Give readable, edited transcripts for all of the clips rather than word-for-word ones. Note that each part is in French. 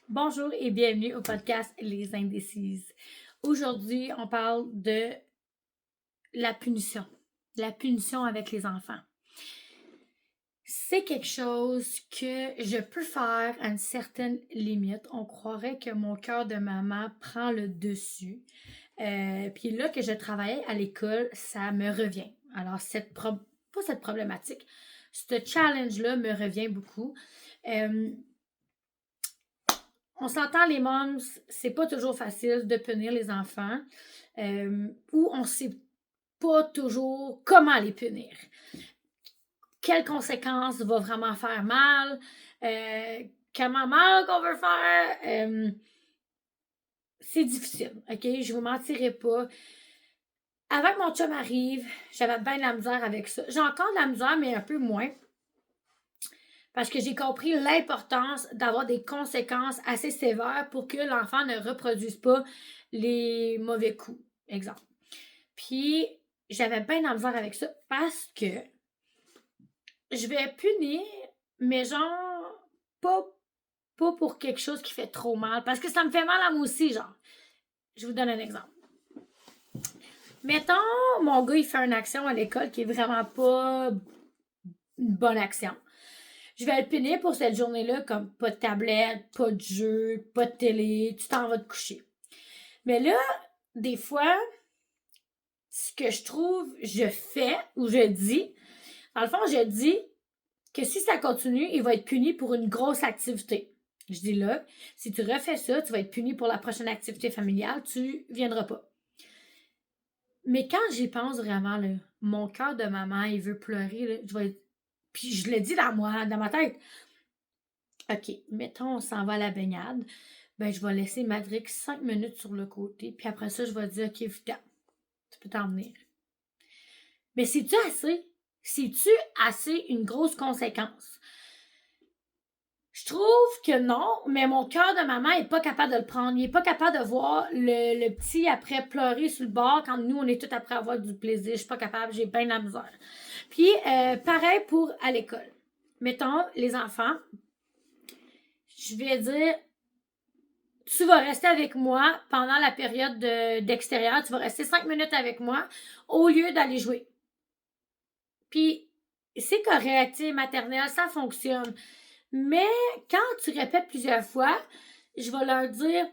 Bonjour et bienvenue au podcast Les Indécises. Aujourd'hui, on parle de la punition. La punition avec les enfants. C'est quelque chose que je peux faire à une certaine limite. On croirait que mon cœur de maman prend le dessus. Puis là que je travaillais à l'école, ça me revient. Alors, pas cette problématique, ce challenge-là me revient beaucoup. On s'entend, les moms, c'est pas toujours facile de punir les enfants ou on sait pas toujours comment les punir. Quelles conséquences va vraiment faire mal? Comment mal qu'on veut faire? C'est difficile, OK? Je vous mentirai pas. Avant que mon chum arrive, j'avais bien de la misère avec ça. J'ai encore de la misère, mais un peu moins. Parce que j'ai compris l'importance d'avoir des conséquences assez sévères pour que l'enfant ne reproduise pas les mauvais coups. Exemple. Puis, j'avais bien de la misère avec ça parce que je vais punir, mais genre, pas pour quelque chose qui fait trop mal. Parce que ça me fait mal à moi aussi, genre. Je vous donne un exemple. Mettons, mon gars, il fait une action à l'école qui est vraiment pas une bonne action. Je vais le punir pour cette journée-là, comme pas de tablette, pas de jeu, pas de télé, tu t'en vas te coucher. Mais là, des fois, ce que je trouve, je fais ou je dis, dans le fond, je dis que si ça continue, il va être puni pour une grosse activité. Je dis là, si tu refais ça, tu vas être puni pour la prochaine activité familiale, tu viendras pas. Mais quand j'y pense vraiment, là, mon cœur de maman, il veut pleurer, là, je vais être... Puis je le dis dans ma tête. OK, mettons, on s'en va à la baignade. Ben, je vais laisser Madrix 5 minutes sur le côté. Puis après ça, je vais dire, OK, viens, tu peux t'en venir. Mais c'est-tu assez? C'est-tu assez une grosse conséquence? Je trouve que non, mais mon cœur de maman est pas capable de le prendre. Il est pas capable de voir le petit après pleurer sur le bord quand nous, on est tous après avoir du plaisir. Je suis pas capable, j'ai bien de la misère. Puis, pareil pour à l'école. Mettons, les enfants, je vais dire, tu vas rester avec moi pendant la période d'extérieur. Tu vas rester 5 minutes avec moi au lieu d'aller jouer. Puis, c'est correct, tu sais, maternelle, ça fonctionne. Mais quand tu répètes plusieurs fois, je vais leur dire,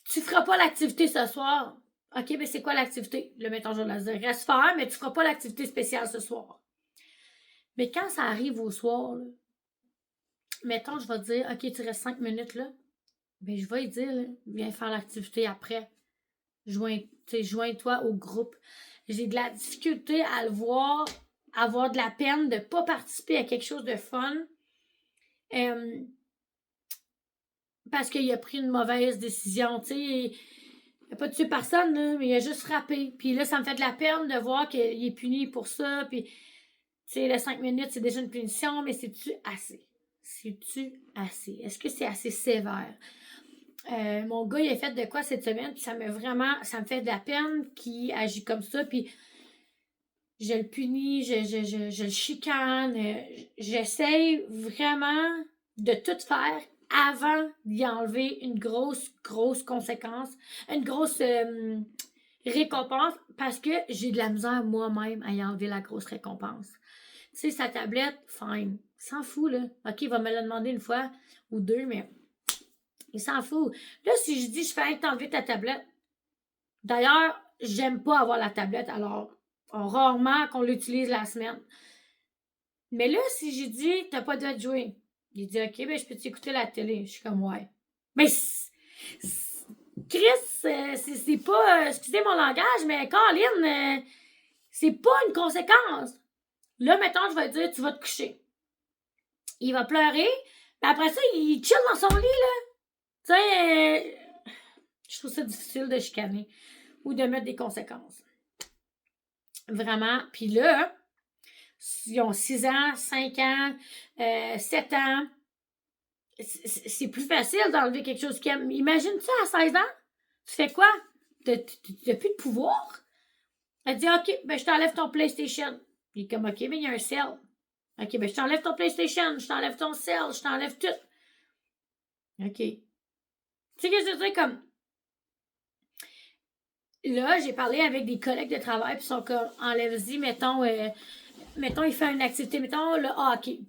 tu feras pas l'activité ce soir. OK, mais c'est quoi l'activité? Le mettons, je vais leur dire, reste faire, mais tu feras pas l'activité spéciale ce soir. Mais quand ça arrive au soir, là, mettons, je vais dire, OK, tu restes 5 minutes là. Ben, je vais lui dire, là, viens faire l'activité après. Joins-toi au groupe. J'ai de la difficulté à le voir, avoir de la peine de ne pas participer à quelque chose de fun. Parce qu'il a pris une mauvaise décision. Tu sais, il n'a pas tué personne, là, mais il a juste frappé. Puis là, ça me fait de la peine de voir qu'il est puni pour ça. Puis, tu sais, les 5 minutes, c'est déjà une punition, mais c'est-tu assez? C'est-tu assez? Est-ce que c'est assez sévère? Mon gars, il a fait de quoi cette semaine, puis ça me fait de la peine qu'il agit comme ça, puis je le punis, je le chicane, j'essaye vraiment de tout faire avant d'y enlever une grosse conséquence, une grosse récompense, parce que j'ai de la misère moi-même à y enlever la grosse récompense. Tu sais, sa tablette, fine, il s'en fout, là. OK, il va me la demander une fois ou deux, mais il s'en fout. Là, si je dis, je fais t'enlever ta tablette. D'ailleurs, j'aime pas avoir la tablette, alors rarement qu'on l'utilise la semaine. Mais là, si j'ai dit, t'as pas le droit de jouer, il dit, OK, ben je peux t'écouter la télé. Je suis comme, ouais. Mais Chris, c'est pas, excusez mon langage, mais Colin, c'est pas une conséquence. Là, mettons, je vais dire, tu vas te coucher. Il va pleurer, puis après ça, il chill dans son lit, là. Tu sais, je trouve ça difficile de chicaner ou de mettre des conséquences. Vraiment. Puis là, ils ont 6 ans, 5 ans, 7 ans. C'est plus facile d'enlever quelque chose qu'ils aiment. Imagine ça à 16 ans. Tu fais quoi? T'as plus de pouvoir? Elle dit, OK, ben je t'enlève ton PlayStation. Il est comme, OK, mais il y a un cell. OK, ben je t'enlève ton PlayStation, je t'enlève ton cell, je t'enlève tout. OK. Tu sais que je veux dire, comme... Là, j'ai parlé avec des collègues de travail, puis ils sont comme, enlève-y, mettons, il fait une activité, mettons, le hockey.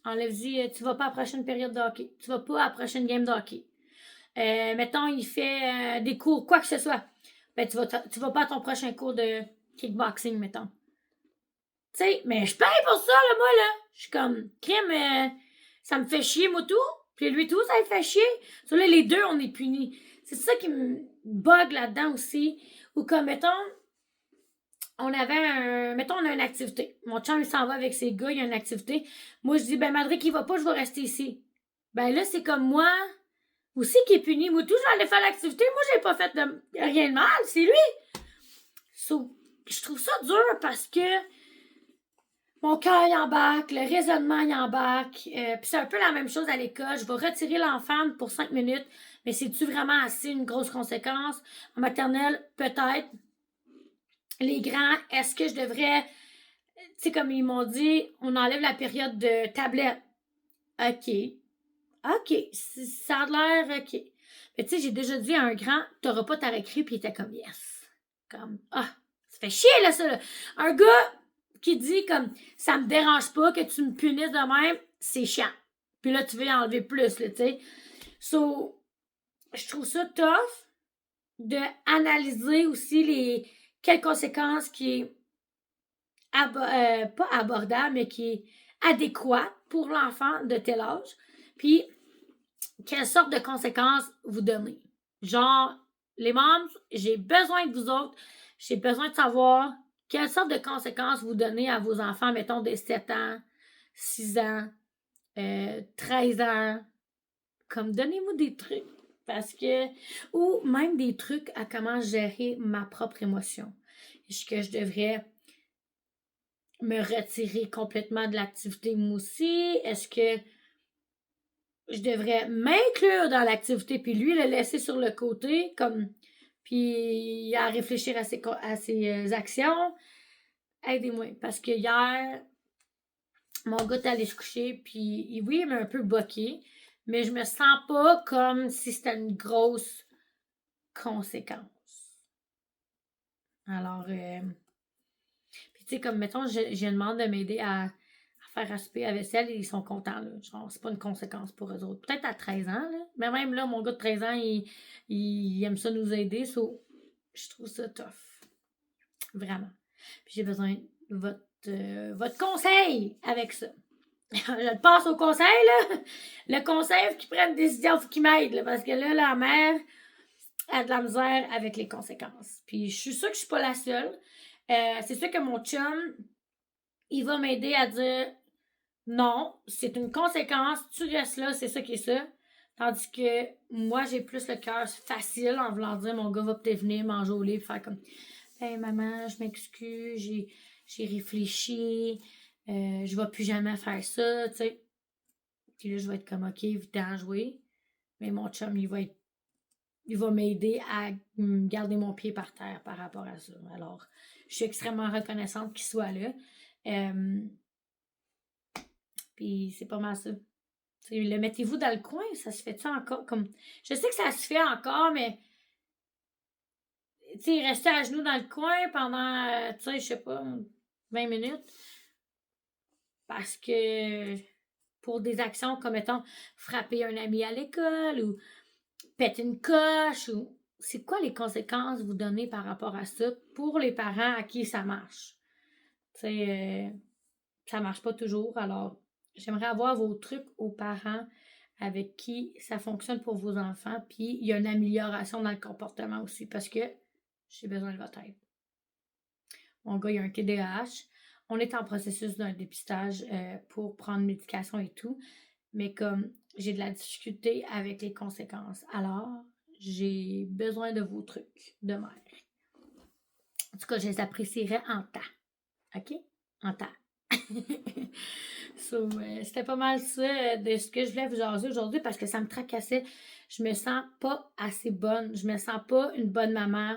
Enlève-y, tu vas pas à la prochaine période de hockey. Tu vas pas à la prochaine game de hockey. Mettons, il fait des cours, quoi que ce soit. Ben, tu vas pas à ton prochain cours de kickboxing, mettons. Tu sais, mais je paye pour ça, là, moi, là. Je suis comme, crème, ça me fait chier, moi, tout. Puis lui, tout, ça me fait chier. So, là, les deux, on est punis. C'est ça qui me bug là-dedans aussi. Ou comme, mettons, mettons, on a une activité. Mon chum, il s'en va avec ses gars, il y a une activité. Moi, je dis, ben, malgré qu'il va pas, je vais rester ici. Ben, là, c'est comme moi, aussi qui est puni. Moi, tout, je vais aller faire l'activité. Moi, j'ai pas fait rien de mal. C'est lui. So, je trouve ça dur parce que mon cœur, il embarque, le raisonnement, il embarque. Puis c'est un peu la même chose à l'école. Je vais retirer l'enfant pour 5 minutes, mais c'est-tu vraiment assez une grosse conséquence? En maternelle, peut-être. Les grands, est-ce que je devrais... Tu sais, comme ils m'ont dit, on enlève la période de tablette. OK. OK. Ça a l'air OK. Mais tu sais, j'ai déjà dit à un grand, t'auras pas ta récré, puis il était comme yes. Comme, ça fait chier, là, ça, là. Un gars qui dit comme, ça me dérange pas que tu me punisses de même, c'est chiant. Puis là, tu veux y enlever plus, là, tu sais. So, je trouve ça tough de analyser aussi quelles conséquences qui est pas abordable, mais qui est adéquat pour l'enfant de tel âge. Puis, quelle sorte de conséquences vous donnez. Genre, les membres, j'ai besoin de vous autres, j'ai besoin de savoir quelle sorte de conséquences vous donnez à vos enfants, mettons, de 7 ans, 6 ans, 13 ans. Comme, donnez-moi des trucs. Parce que, ou même des trucs à comment gérer ma propre émotion. Est-ce que je devrais me retirer complètement de l'activité moi aussi? Est-ce que je devrais m'inclure dans l'activité puis lui le laisser sur le côté comme puis à réfléchir à ses actions? Aidez-moi parce que hier mon gars est allé se coucher puis oui, il m'a un peu bloqué, mais je me sens pas comme si c'était une grosse conséquence. Alors puis tu sais comme mettons je demande de m'aider à faire aspirer la vaisselle, ils sont contents. Là. Genre, c'est pas une conséquence pour eux autres. Peut-être à 13 ans, là. Mais même là, mon gars de 13 ans, il aime ça nous aider. So, je trouve ça tough. Vraiment. Puis j'ai besoin de votre conseil avec ça. Je le passe au conseil, là. Le conseil, faut qu'il prenne une décision, faut qu'il m'aide, là, parce que là, la mère a de la misère avec les conséquences. Puis je suis sûre que je suis pas la seule. C'est sûr que mon chum, il va m'aider à dire non, c'est une conséquence, tu restes là, c'est ça qui est ça. Tandis que moi, j'ai plus le cœur facile en voulant dire mon gars va peut-être venir manger au lit et faire comme hey maman, je m'excuse, j'ai réfléchi, je vais plus jamais faire ça, tu sais. Puis là, je vais être comme ok, vite à jouer. Mais mon chum, il va m'aider à garder mon pied par terre par rapport à ça. Alors, je suis extrêmement reconnaissante qu'il soit là. Puis c'est pas mal ça. T'sais, le mettez-vous dans le coin, ça se fait ça encore comme. Je sais que ça se fait encore, mais rester à genoux dans le coin pendant, je sais pas, 20 minutes. Parce que pour des actions comme mettons frapper un ami à l'école ou péter une coche ou. C'est quoi les conséquences vous donnez par rapport à ça pour les parents à qui ça marche? Ça marche pas toujours, alors j'aimerais avoir vos trucs aux parents avec qui ça fonctionne pour vos enfants, puis il y a une amélioration dans le comportement aussi, parce que j'ai besoin de votre aide. Mon gars, il a un TDAH. On est en processus d'un dépistage pour prendre médication et tout, mais comme j'ai de la difficulté avec les conséquences, alors j'ai besoin de vos trucs de mère. En tout cas, je les apprécierais en temps. OK? En temps. So, c'était pas mal ça de ce que je voulais vous jaser aujourd'hui parce que ça me tracassait. Je me sens pas assez bonne. Je me sens pas une bonne maman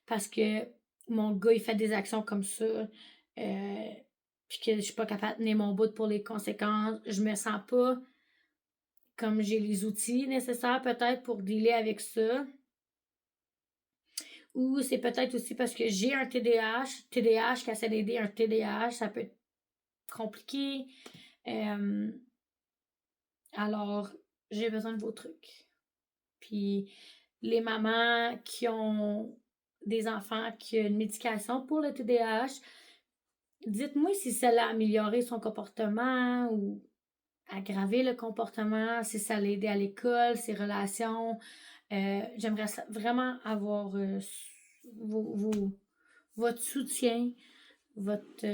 parce que mon gars, il fait des actions comme ça. Puis que je suis pas capable de tenir mon bout pour les conséquences. Je me sens pas comme j'ai les outils nécessaires peut-être pour dealer avec ça. Ou c'est peut-être aussi parce que j'ai un TDAH qui essaie d'aider un TDAH, ça peut être compliqué. Alors, j'ai besoin de vos trucs. Puis, les mamans qui ont des enfants qui ont une médication pour le TDAH, dites-moi si ça a amélioré son comportement ou aggravé le comportement, si ça l'a aidé à l'école, ses relations. J'aimerais vraiment avoir votre soutien, votre,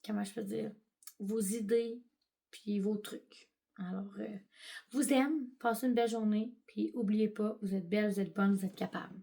comment je peux dire, vos idées, puis vos trucs. Alors, vous aime, passez une belle journée, puis oubliez pas, vous êtes belle, vous êtes bonne, vous êtes capable.